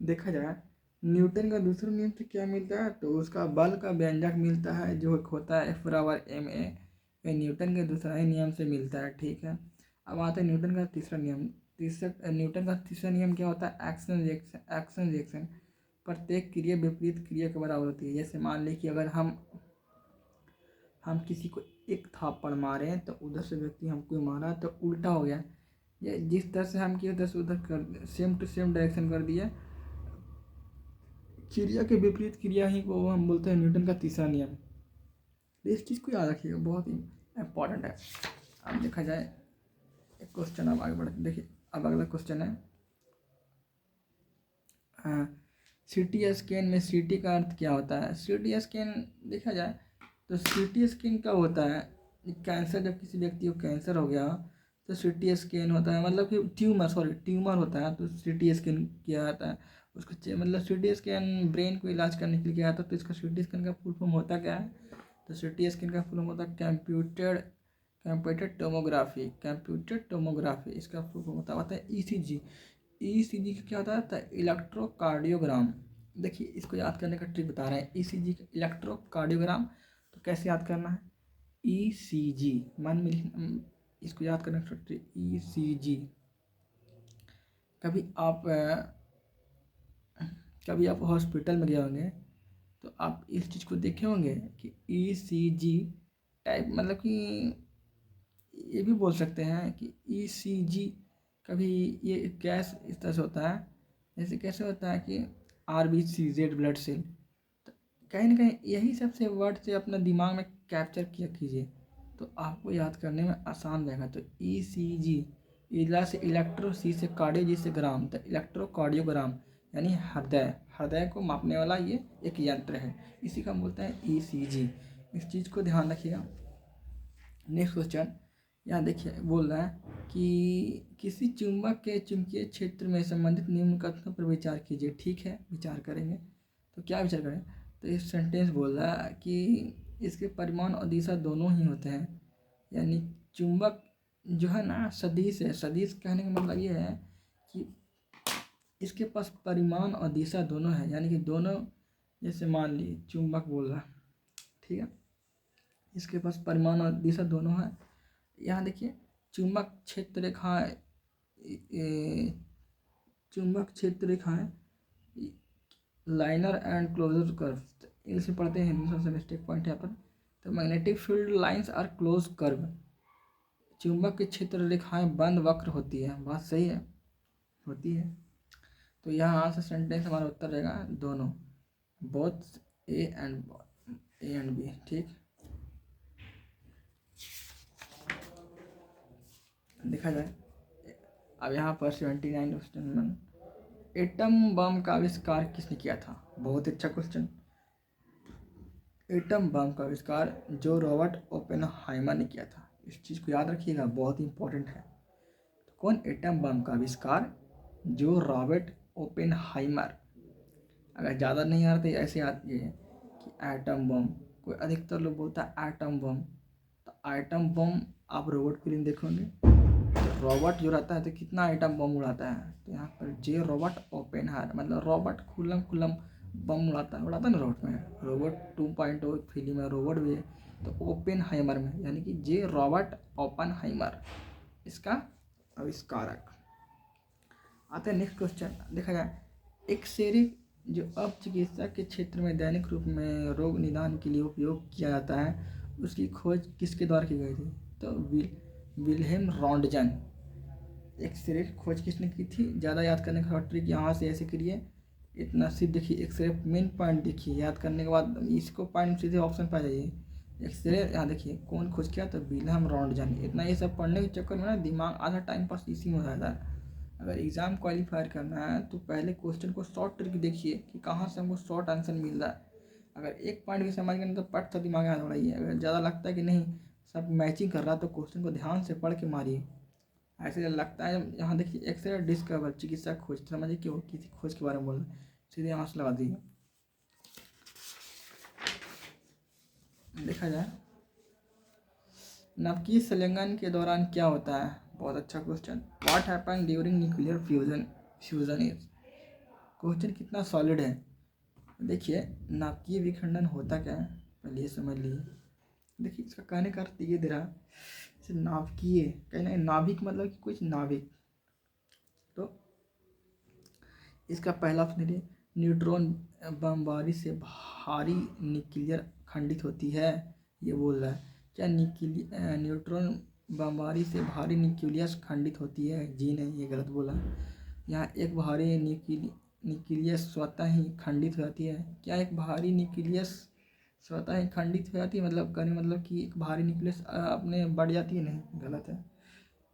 देखा जाए न्यूटन का दूसरा नियम से क्या मिलता है, तो उसका बल का व्यंजक मिलता है जो एक होता है F/ma। ये न्यूटन के दूसरा ही नियम से मिलता है, ठीक है। अब आते हैं न्यूटन का तीसरा नियम। न्यूटन का तीसरा नियम क्या होता है, एक्शन रिएक्शन। प्रत्येक क्रिया विपरीत क्रिया के बराबर होती है। जैसे मान ली कि अगर हम किसी को एक थप्पड़ मारे तो उधर से व्यक्ति हमको मारा तो उल्टा हो गया। ये जिस तरह से हम किए उधर से उधर कर, सेम टू सेम डायरेक्शन कर दिया। क्रिया के विपरीत क्रिया ही को हम बोलते हैं न्यूटन का तीसरा नियम। तो इस चीज़ को याद रखिएगा, बहुत ही इम्पॉर्टेंट है। अब देखा जाए एक क्वेश्चन, अब आगे बढ़ते देखिए। अब अगला क्वेश्चन है CT स्कैन में CT का अर्थ क्या होता है। CT स्कैन देखा जाए तो CT स्कैन क्या होता है, कैंसर, जब किसी व्यक्ति को कैंसर हो गया तो CT स्कैन होता है, मतलब कि ट्यूमर होता है तो CT स्कैन किया जाता है उसको। मतलब CT स्कैन ब्रेन को इलाज करने के लिए किया जाता है। तो इसका CT स्कैन का फुल फॉर्म होता क्या है, तो CT स्कैन का फुल फॉर्म होता है कंप्यूटेड टोमोग्राफी। इसका फुल फॉर्म होता है ECG का क्या होता है, इलेक्ट्रोकार्डियोग्राम। देखिए इसको याद करने का ट्रिक बता रहे हैं। ECG इलेक्ट्रोकार्डियोग्राम, तो कैसे याद करना है, ECG मन में इसको याद करने का ट्रिक ECG। कभी आप हॉस्पिटल में गए होंगे तो आप इस चीज़ को देखे होंगे कि ECG टाइप, मतलब कि ये भी बोल सकते हैं कि ECG। कभी ये गैस इस तरह से होता है, जैसे कैसे होता है कि RBCZ ब्लड सेल। तो कहीं ना कहीं यही सबसे वर्ड से अपना दिमाग में कैप्चर किया कीजिए तो आपको याद करने में आसान रहेगा। तो ECG, इला से इलेक्ट्रो, सी से कार्डियो, जी से ग्राम, तो इलेक्ट्रोकार्डियोग्राम यानी हृदय को मापने वाला ये एक यंत्र है, इसी का हम बोलते हैं ECG। इस चीज़ को ध्यान रखिएगा। नेक्स्ट क्वेश्चन यहाँ देखिए, बोल रहा है कि किसी चुंबक के चुंबकीय क्षेत्र में संबंधित निम्न कथनों पर विचार कीजिए। ठीक है, विचार करेंगे। तो क्या विचार करें, तो इस सेंटेंस बोल रहा है कि इसके परिमाण और दिशा दोनों ही होते हैं। यानी चुंबक जो है ना सदिश है। सदिश कहने का मतलब ये है कि इसके पास परिमाण और दिशा दोनों है, यानी कि दोनों, जैसे मान ली चुंबक बोल रहा है, ठीक है, इसके पास परिमाण और दिशा दोनों है। यहाँ देखिए चुंबक क्षेत्र रेखाएं, चुंबक क्षेत्र रेखाएं लाइनर एंड क्लोजर कर्व, इसे पढ़ते हैं हिंदी में, मिस्टेक पॉइंट यहाँ पर। तो magnetic field lines are close curve, चुंबक की क्षेत्र रेखाएं बंद वक्र होती है। बात सही है, होती है। तो यहाँ से सेंटेंस हमारा उत्तर रहेगा दोनों, बोथ ए एंड बी। ठीक, देखा जाए अब यहाँ पर 79 क्वेश्चन, एटम बम का आविष्कार किसने किया था। बहुत अच्छा क्वेश्चन। एटम बम का आविष्कार जो रॉबर्ट ओपेनहाइमर ने किया था। इस चीज़ को याद रखिएगा, बहुत ही इंपॉर्टेंट है। तो कौन, एटम बम का आविष्कार जो रॉबर्ट ओपेनहाइमर। अगर ज़्यादा नहीं आ रहा तो ऐसे आती है कि एटम बम, कोई अधिकतर लोग बोलता है एटम बम। तो एटम बम आप रोबोट फिल्म देखोगे तो रॉबर्ट जो रहता है तो कितना एटम बम उड़ाता है, तो यहाँ पर जे रॉबर्ट ओपेनहाइमर, मतलब रॉबर्ट खुल्लम बम उड़ाता है ना रोबोट में। रोबोट 2.0 फिल्म है, रोबोट भी है। तो ओपेनहाइमर में, यानी कि जे रॉबर्ट ओपेनहाइमर इसका आविष्कारक। आते हैं नेक्स्ट क्वेश्चन। देखा जाए एक्सरे जो अब चिकित्सा के क्षेत्र में दैनिक रूप में रोग निदान के लिए उपयोग किया जाता है, उसकी खोज किसके द्वारा की गई थी, तो विल्हेम रॉन्टजन। एक्सरे की खोज किसने की थी, ज़्यादा याद करने का ट्रिक यहाँ से ऐसे करिए, इतना सीधे देखिए, एक्सरे मेन पॉइंट देखिए, याद करने के बाद इसको पॉइंट सीधे ऑप्शन पा जाइए। एक्सरे यहाँ देखिए कौन खोज किया, तो विल्हेम रॉन्टजन। इतना ये सब पढ़ने के चक्कर में ना दिमाग आधा टाइम पास इसी में हो जाता है। अगर एग्ज़ाम क्वालिफायर करना है तो पहले क्वेश्चन को शॉर्ट ट्रिक देखिए कि कहाँ से हमको शॉर्ट आंसर मिल रहा है। अगर एक पॉइंट भी समझ गए तो पट तो दिमाग में दौड़ाइए। अगर ज़्यादा लगता है कि नहीं सब मैचिंग कर रहा है तो क्वेश्चन को ध्यान से पढ़ के मारिए। ऐसे लगता है यहाँ देखिए एक्सरे डिस्कवर चिकित्सा खोज, समझिए क्यों किसी खोज के बारे में बोल रहे हैं, सीधे यहाँ से लगा दीजिए। देखा जाए नवकीय संलयन के दौरान क्या होता है, बहुत अच्छा question. What happen during nuclear fusion is, question कितना सॉलिड है। देखिए नाभिकीय विखंडन होता क्या है, पहले ये समझ लीजिए। देखिए इसका कहने का अर्थ ये दे रहा, जैसे नाभिकीय कहना नाभिक मतलब कि कुछ नाभिक। तो इसका पहला ऑप्शन है न्यूट्रॉन बमबारी से भारी न्यूक्लियर खंडित होती है, ये बोल रहा है। क्या न्यूट्रॉन बमबारी से भारी न्यूक्लियस खंडित होती है? जी नहीं, ये गलत बोला। यहाँ एक भारी न्यूक्लियस स्वतः ही खंडित हो जाती है। क्या एक भारी न्यूक्लियस स्वतः ही खंडित हो जाती है? मतलब कहने मतलब कि एक भारी न्यूक्लियस अपने बढ़ जाती है? नहीं, गलत है।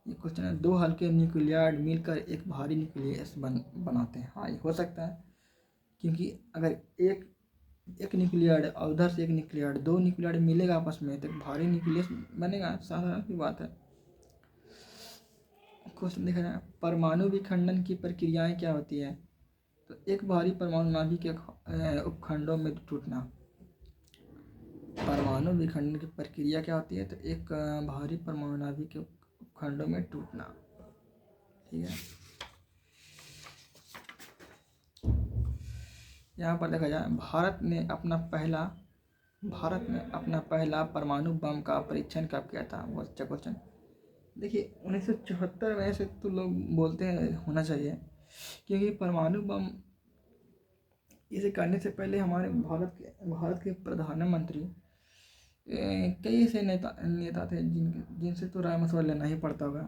ये क्वेश्चन है, दो हल्के न्यूक्लियाइड मिलकर एक भारी न्यूक्लियस बनाते हैं। हाँ, ये हो सकता है, क्योंकि अगर एक न्यूक्लियाइड और उधर से एक न्यूक्लियाइड, दो न्यूक्लियाइड मिलेगा आपस में तो एक भारी न्यूक्लियस बनेगा, साधारण सी बात है। क्वेश्चन देखा जाए, परमाणु विखंडन की प्रक्रियाएं क्या होती है? तो एक भारी परमाणु नाभिक के उपखंडों में टूटना। परमाणु विखंडन की प्रक्रिया क्या होती है? तो एक भारी परमाणु नाभिक के उपखंडों में टूटना। ठीक है, यहाँ पर देखा जाए, भारत ने अपना पहला परमाणु बम का परीक्षण कब किया था? बहुत अच्छा क्वेश्चन। देखिए 1974 में, ऐसे तो लोग बोलते हैं होना चाहिए, क्योंकि परमाणु बम इसे करने से पहले हमारे भारत के प्रधानमंत्री कई ऐसे नेता थे जिनसे तो राय मशवरा लेना ही पड़ता होगा।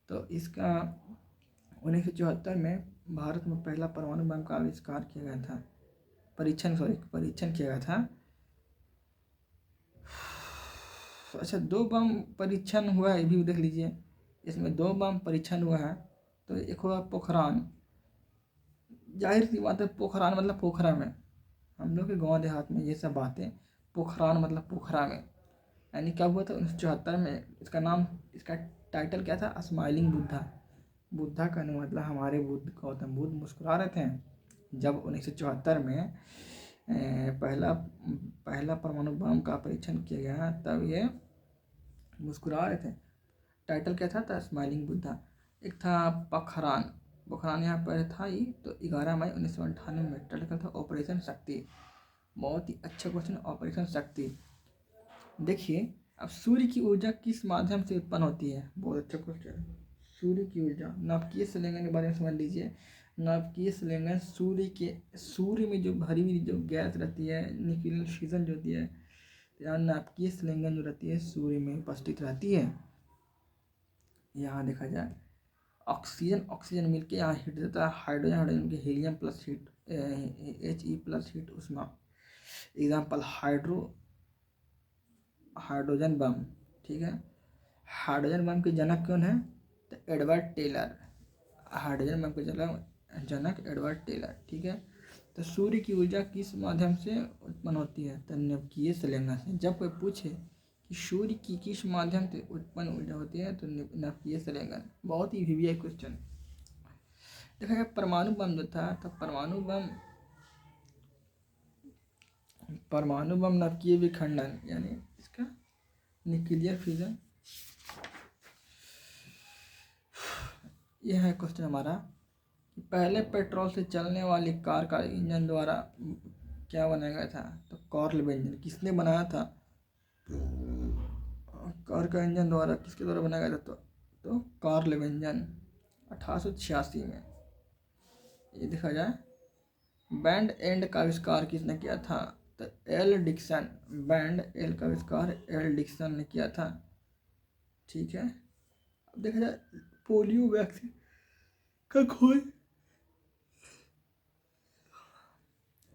तो इसका 1974 में भारत में पहला परमाणु बम का आविष्कार किया गया था, परीक्षण किया गया था। अच्छा, 2 बम परीक्षण हुआ है, ये भी देख लीजिए। इसमें 2 बम परीक्षण हुआ है। तो एक हुआ पोखरान, जाहिर सी बात है, पोखरान मतलब पोखरा में। हम लोग के गांव देहात में ये सब बातें, पोखरान मतलब पोखरा में। यानी कब हुआ था? 1974 में। इसका टाइटल क्या था? स्माइलिंग बुद्धा। बुद्धा का मतलब हमारे बुद्ध, गौतम बुद्ध मुस्कुरा रहे थे जब 1974 में पहला परमाणु बम का परीक्षण किया गया, तब ये मुस्कुरा रहे थे। टाइटल क्या था? स्माइलिंग बुद्धा। एक था पोखरान यहाँ पर था ही। तो 11 मई 1998 में टाइटल था ऑपरेशन शक्ति। बहुत ही अच्छा क्वेश्चन, ऑपरेशन शक्ति। देखिए अब सूर्य की ऊर्जा किस माध्यम से उत्पन्न होती है? बहुत अच्छा क्वेश्चन। सूर्य की ऊर्जा, नाभिकीय संलयन के बारे में समझ लीजिए। नाभिकीय संलयन सूर्य में जो भरी हुई जो गैस रहती है, न्यूक्लियर फिजन जो होती है, यहाँ नाभिकीय संलयन जो रहती है सूर्य में उपस्थित रहती है। यहाँ देखा जाए, ऑक्सीजन मिलके यहाँ हीट देता है, हाइड्रोजन मिलके helium plus heat, He plus heat उष्मा। Example hydrogen bomb. ठीक है, हाइड्रोजन बम के जनक कौन है? तो एडवर्ड टेलर। हाइड्रोजन बम के जनक एडवर्ड टेलर। ठीक है, तो सूर्य की ऊर्जा किस माध्यम से उत्पन्न होती है? तो नाभिकीय संलयन से। जब कोई पूछे कि सूर्य की किस माध्यम से उत्पन्न ऊर्जा होती है, तो नाभिकीय संलयन। बहुत ही वीवीआई क्वेश्चन। देखा जाए, परमाणु बम जो था, तो परमाणु बम नाभिकीय विखंडन यानी इसका न्यूक्लियर फ्यूजन। यह है क्वेश्चन हमारा कि पहले पेट्रोल से चलने वाली कार का इंजन द्वारा क्या बनाया गया था? तो कार्ल बेंजन। किसने बनाया था? कार का इंजन द्वारा किसके द्वारा बनाया गया था? तो कार्ल बेंजन 1886 में। ये देखा जाए, बैंड एंड का आविष्कार किसने किया था? तो एल डिक्सन। बैंड एल का आविष्कार एल डिक्सन ने किया था। ठीक है, अब देखा जाए, पोलियो वैक्सीन का खोज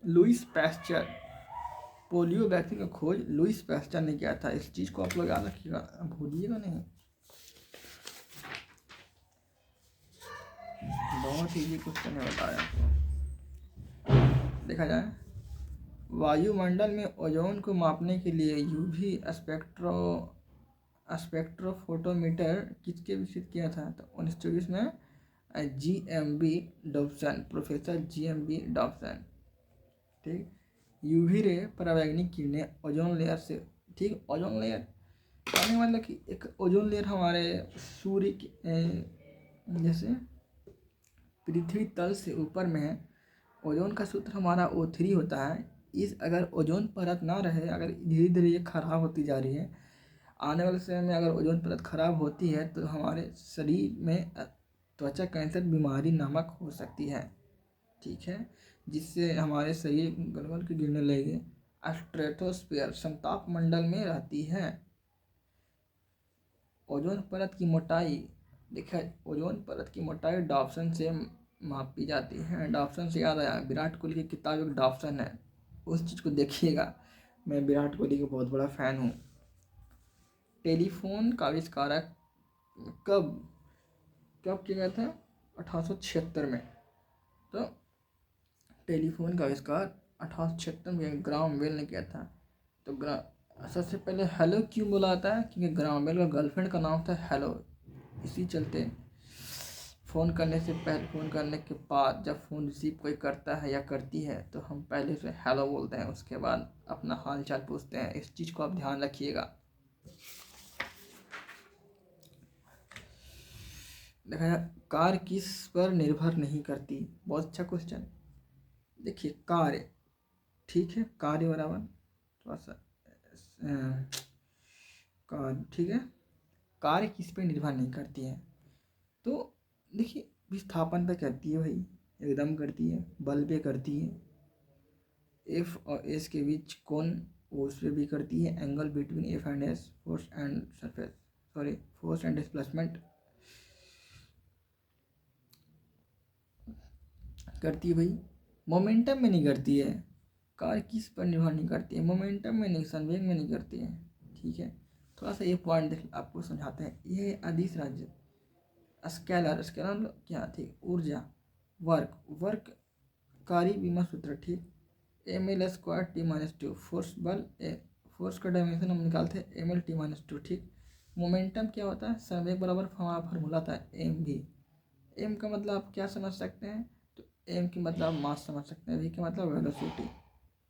लुइस पैस्चर। पोलियो वैक्सीन का खोज लुइस पैस्चर ने किया था। इस चीज़ को आप लोग याद रखिएगा, भूलिएगा नहीं। बहुत ही क्वेश्चन है, बताया। देखा जाए, वायुमंडल में ओजोन को मापने के लिए यूवी स्पेक्ट्रोफोटोमीटर किसके विकसित किया था? तो 1924 में GMB Dobson, professor GMB Dobson. ठीक, यूवी रे परावैंगनिक किरणें ओजोन लेयर से। ठीक, ओजोन लेयर कहने मतलब कि एक ओजोन लेयर हमारे सूर्य के जैसे पृथ्वी तल से ऊपर में है, ओजोन का सूत्र हमारा O3 होता है। इस अगर ओजोन परत ना रहे, अगर धीरे धीरे ये खराब होती जा रही है, आने वाले समय में अगर ओजोन परत खराब होती है तो हमारे शरीर में त्वचा कैंसर बीमारी नामक हो सकती है, ठीक है, जिससे हमारे शरीर गलगल के गिरने लगेंगे। स्ट्रेटोस्फीयर समताप मंडल में रहती है। ओजोन परत की मोटाई, देखिए ओजोन परत की मोटाई डॉप्सन से मापी जाती है। डॉप्सन से याद आया, विराट कोहली की किताब एक डॉप्सन है, उस चीज़ को देखिएगा। मैं विराट कोहली का बहुत बड़ा फ़ैन हूँ। टेलीफोन का आविष्कारक कब कब किया गया था? 1876 में। तो टेलीफोन का आविष्कार 1876 में ग्राहम बेल ने किया था। तो सबसे पहले हेलो क्यों बोला जाता है? क्योंकि ग्राहम बेल का गर्लफ्रेंड का नाम था हेलो। इसी चलते फ़ोन करने से पहले, फ़ोन करने के बाद जब फ़ोन रिसीव कोई करता है या करती है तो हम पहले से हेलो बोलते हैं, उसके बाद अपना हाल चाल पूछते हैं। इस चीज़ को आप ध्यान रखिएगा। देखा जाए कार किस पर निर्भर नहीं करती? बहुत अच्छा क्वेश्चन। देखिए कार्य, ठीक है, कार्य बराबर थोड़ा सा कार, ठीक है, कार्य किस पे निर्भर नहीं करती है? तो देखिए विस्थापन पे करती है भाई, एकदम करती है। बल पे करती है। एफ और एस के बीच कोण, उस पे भी करती है। Angle between F and S, force and surface, sorry force and displacement करती है भाई। मोमेंटम में नहीं करती है। कार किस पर निर्भर नहीं करती है? मोमेंटम में नहीं, संवेग में नहीं करती है, ठीक है। थोड़ा सा ये पॉइंट देख आपको समझाते हैं। ये है अदिश राज्य। स्केलर, स्केलर मतलब क्या? ठीक, ऊर्जा। वर्क कारी बीमा सूत्र, ठीक, ml² t-2। फोर्स बल, फोर्स का डायमेंशन हम निकालते हैं ml t-2, ठीक। मोमेंटम क्या होता है? संवेग बराबर हमारा फार्मूला था एम भी। एम का मतलब आप क्या समझ सकते हैं? तो एम की मतलब आप मास समझ सकते हैं, वी का मतलब वेलोसिटी।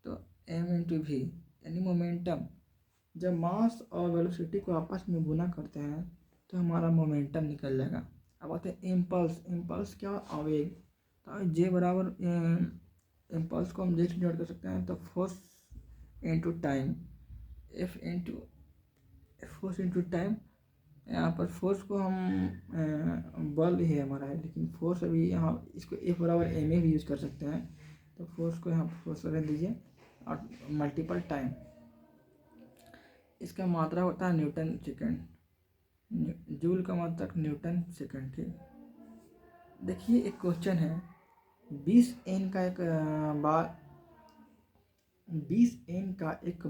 तो एम इंटू वी यानी मोमेंटम। जब मास और वेलोसिटी को आपस में गुना करते हैं तो हमारा मोमेंटम निकल जाएगा। अब आते हैं इम्पल्स। इम्पल्स क्या? आवेग। तो जे बराबर, इम्पल्स को हम जे से डिनोट कर सकते हैं, तो force into time, F into force into time. यहाँ पर फोर्स को हम बल ही हमारा है, लेकिन फोर्स अभी यहाँ इसको एफ बराबर एम ए भी यूज़ कर सकते हैं। तो फोर्स को यहाँ फोर्स रहने दीजिए और मल्टीपल टाइम। इसका मात्रा होता है न्यूटन सेकेंड, जूल का मात्रक न्यूटन सेकेंड, ठीक। देखिए एक क्वेश्चन है, 20 एन का एक बाल, 20 एन का एक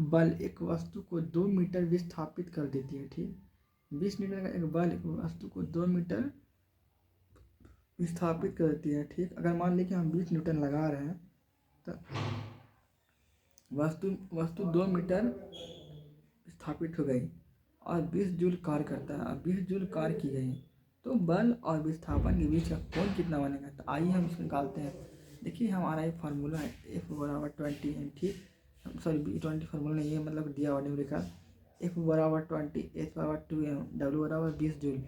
बल एक वस्तु को 2 मीटर विस्थापित कर देती है, ठीक। 20 न्यूटन का एक बल एक वस्तु को 2 मीटर विस्थापित कर देती है, ठीक। अगर मान लीजिए हम 20 न्यूटन लगा रहे हैं तो वस्तु 2 मीटर स्थापित हो गई और 20 जूल कार्य करता है। अब 20 जूल कार्य की गई तो बल और विस्थापन के बीच का कोण कितना बनेगा? तो आइए हम इसको निकालते हैं। देखिए हमारा एक फार्मूला है, एफ बराबर 20 एम, ठीक। सॉरी 20 फार्मूला नहीं है, मतलब दिया हुआ न्यूमेरिकल। एफ बराबर 20, एच बराबर 2 एम, डब्ल्यू बराबर 20 joule.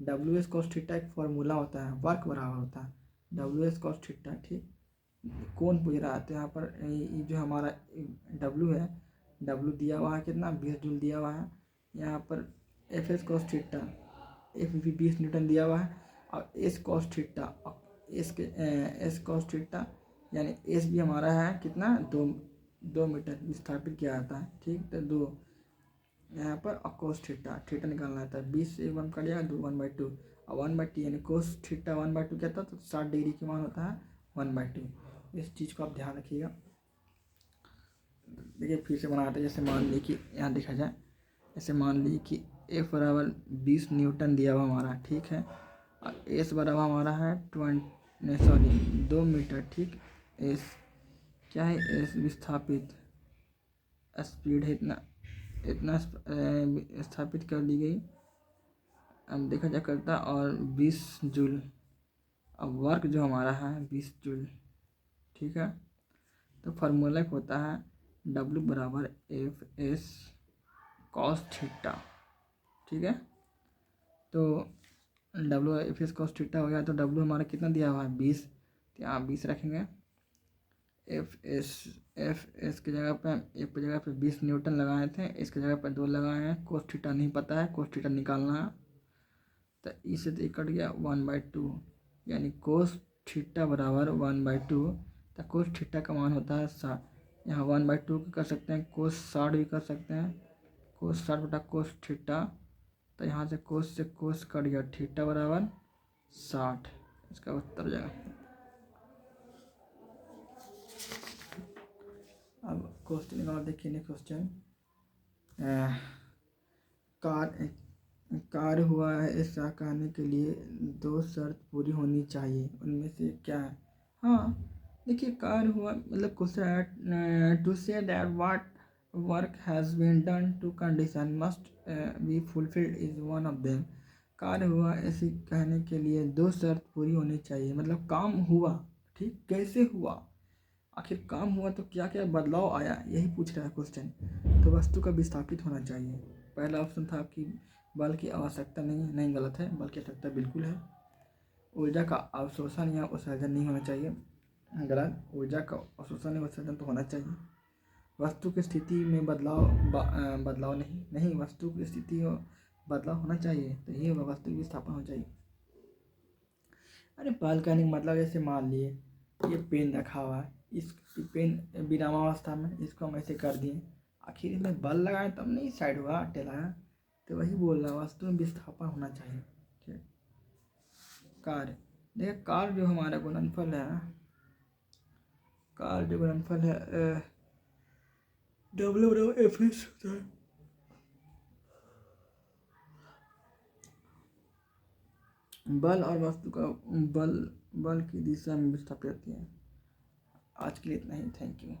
W S cos theta एक फार्मूला होता है, वर्क बराबर होता है डब्ल्यू एस कॉस थीटा, ठीक। कौन पूछ रहा है? तो यहाँ पर ये जो हमारा डब्ल्यू है, डब्ल्यू दिया हुआ है कितना? 20 जूल दिया हुआ है। यहाँ पर F S cos theta, F भी 20 न्यूटन दिया हुआ है और S cos theta, S cos theta यानी एस भी हमारा है कितना? 2 मीटर विस्थापित किया जाता है, ठीक। तो 2 यहाँ पर और कोस थीटा, थीटा निकालना आता है। 20 से 1 कट जाएगा, 1/2 और 1/2 यानी कोस थीटा 1/2 क्या था? तो 60 डिग्री की मान होता है 1/2। इस चीज़ को आप ध्यान रखिएगा। देखिए फिर से बनाते हैं। जैसे मान ली कि यहाँ देखा जाए, जैसे मान ली कि एफ बराबर 20 न्यूटन दिया हुआ हमारा, ठीक है, और एस बराबर हमारा है 2 मीटर, ठीक। एस क्या है? एस विस्थापित स्पीड है, इतना स्थापित कर दी गई, अब देखा जा करता, और 20 जूल। अब वर्क जो हमारा है 20 जूल, ठीक है। तो फार्मूला होता है W बराबर एफ एस कॉस थीटा, ठीक है। तो W F S cos theta हो गया, तो डब्ल्यू हमारा कितना दिया हुआ है 20, तो यहाँ 20 रखेंगे। एफ एस की जगह पे एफ की जगह पे 20 न्यूटन लगाए थे, इसकी जगह पे 2 लगाए हैं। कोस थीटा नहीं पता है, कोस थीटा निकालना है, तो इससे तो कट गया 1/2, यानी कोस थीटा बराबर 1/2। तो कोस थीटा का मान होता है 60, यहाँ 1/2 कर सकते हैं, कोस 60 भी कर सकते हैं, कोस 60 बटा कोस थीटा। तो यहाँ से कोस कट गया, थीटा बराबर 60, इसका उत्तर हो जाएगा। अब क्वेश्चन और देखिए, नेक्स्ट क्वेश्चन, कार कार्य हुआ है ऐसा कहने के लिए 2 शर्त पूरी होनी चाहिए, उनमें से क्या है? हाँ देखिए, कार्य हुआ मतलब question two say that what work has been done two condition must be fulfilled is one of them. कार्य हुआ ऐसे कहने के लिए 2 शर्त पूरी होनी चाहिए, मतलब काम हुआ, ठीक, कैसे हुआ, आखिर काम हुआ तो क्या क्या बदलाव आया, यही पूछ रहा है क्वेश्चन। तो वस्तु का विस्थापित होना चाहिए। पहला ऑप्शन था कि बल की आवश्यकता नहीं है, नहीं गलत है, बल की आवश्यकता बिल्कुल है। ऊर्जा का अवशोषण या उत्सर्जन नहीं होना चाहिए, गलत। ऊर्जा का अवशोषण या उत्सर्जन तो होना चाहिए। वस्तु की स्थिति में बदलाव नहीं, वस्तु की स्थिति में बदलाव होना चाहिए, तो ये वस्तु की विस्थापन हो चाहिए। अरे बल कहने का मतलब जैसे मान लिए ये पेन रखा हुआ है, इस पेन विरामावस्था में इसको हम ऐसे कर दिए, आखिर में बल लगाए तब नहीं साइड हुआ, टेलाया, तो वही बोल रहा, वस्तु में विस्थापन होना चाहिए। ठीक, कार्य देखिए, कार्य जो हमारा गुणनफल है, कार्य जो गुणनफल है डब्ल्यू बराबर एफ एस होता है। बल और वस्तु का बल की दिशा में विस्थापित होती है। आज के लिए इतना ही, थैंक यू।